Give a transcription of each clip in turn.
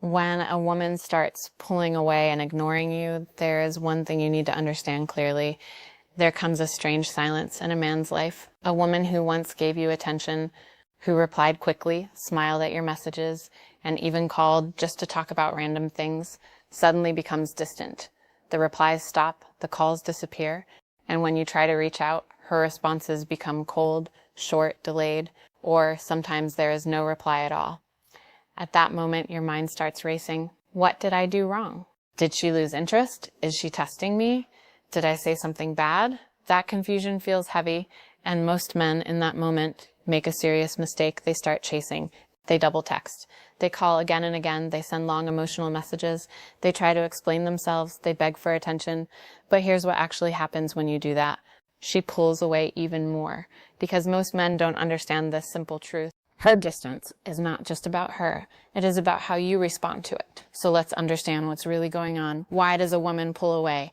When a woman starts pulling away and ignoring you, there is one thing you need to understand clearly. There comes a strange silence in a man's life. A woman who once gave you attention, who replied quickly, smiled at your messages, and even called just to talk about random things, suddenly becomes distant. The replies stop, the calls disappear, and when you try to reach out, her responses become cold, short, delayed, or sometimes there is no reply at all. At that moment, your mind starts racing. What did I do wrong? Did she lose interest? Is she testing me? Did I say something bad? That confusion feels heavy, and most men in that moment make a serious mistake. They start chasing. They double text. They call again and again. They send long emotional messages. They try to explain themselves. They beg for attention. But here's what actually happens when you do that. She pulls away even more, because most men don't understand this simple truth. Her distance is not just about her. It is about how you respond to it. So let's understand what's really going on. Why does a woman pull away?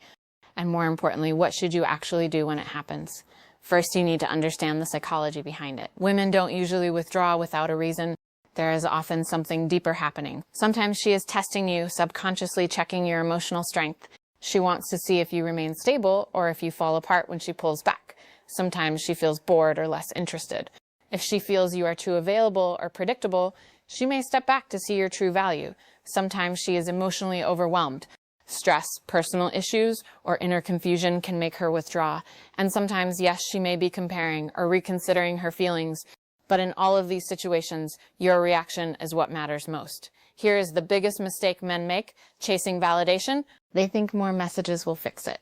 And more importantly, what should you actually do when it happens? First, you need to understand the psychology behind it. Women don't usually withdraw without a reason. There is often something deeper happening. Sometimes she is testing you, subconsciously checking your emotional strength. She wants to see if you remain stable or if you fall apart when she pulls back. Sometimes she feels bored or less interested. If she feels you are too available or predictable, she may step back to see your true value. Sometimes she is emotionally overwhelmed. Stress, personal issues, or inner confusion can make her withdraw. And sometimes, yes, she may be comparing or reconsidering her feelings. But in all of these situations, your reaction is what matters most. Here is the biggest mistake men make, chasing validation. They think more messages will fix it.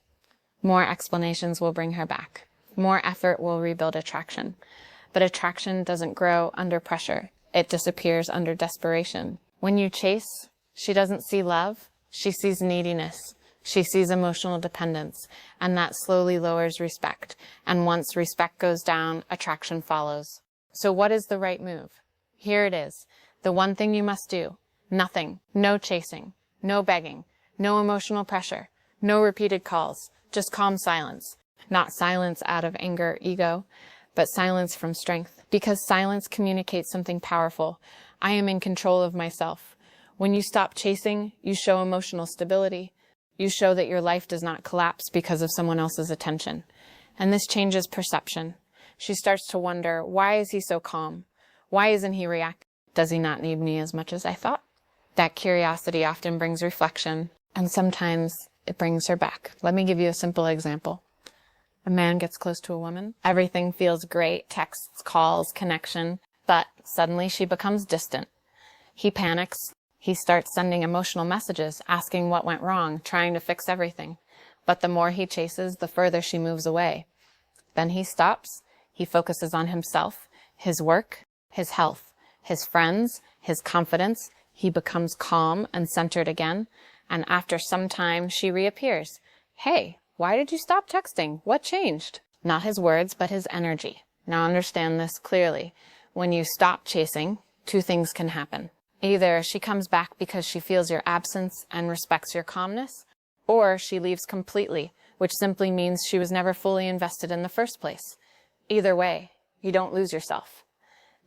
More explanations will bring her back. More effort will rebuild attraction. But attraction doesn't grow under pressure. It disappears under desperation. When you chase, she doesn't see love. She sees neediness. She sees emotional dependence. And that slowly lowers respect. And once respect goes down, attraction follows. So what is the right move? Here it is. The one thing you must do. Nothing. No chasing. No begging. No emotional pressure. No repeated calls. Just calm silence. Not silence out of anger or ego, but silence from strength. Because silence communicates something powerful. I am in control of myself. When you stop chasing, you show emotional stability. You show that your life does not collapse because of someone else's attention. And this changes perception. She starts to wonder, why is he so calm? Why isn't he reacting? Does he not need me as much as I thought? That curiosity often brings reflection, and sometimes it brings her back. Let me give you a simple example. A man gets close to a woman. Everything feels great, texts, calls, connection, but suddenly she becomes distant. He panics. He starts sending emotional messages, asking what went wrong, trying to fix everything. But the more he chases, the further she moves away. Then he stops. He focuses on himself, his work, his health, his friends, his confidence. He becomes calm and centered again. And after some time, she reappears. Hey, why did you stop texting? What changed? Not his words, but his energy. Now understand this clearly. When you stop chasing, two things can happen. Either she comes back because she feels your absence and respects your calmness, or she leaves completely, which simply means she was never fully invested in the first place. Either way, you don't lose yourself.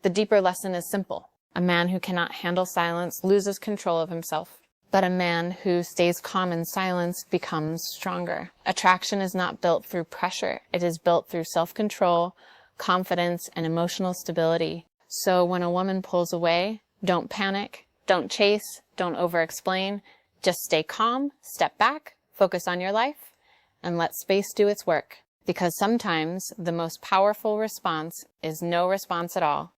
The deeper lesson is simple. A man who cannot handle silence loses control of himself. But a man who stays calm in silence becomes stronger. Attraction is not built through pressure. It is built through self-control, confidence, and emotional stability. So when a woman pulls away, don't panic, don't chase, don't over-explain. Just stay calm, step back, focus on your life, and let space do its work. Because sometimes the most powerful response is no response at all.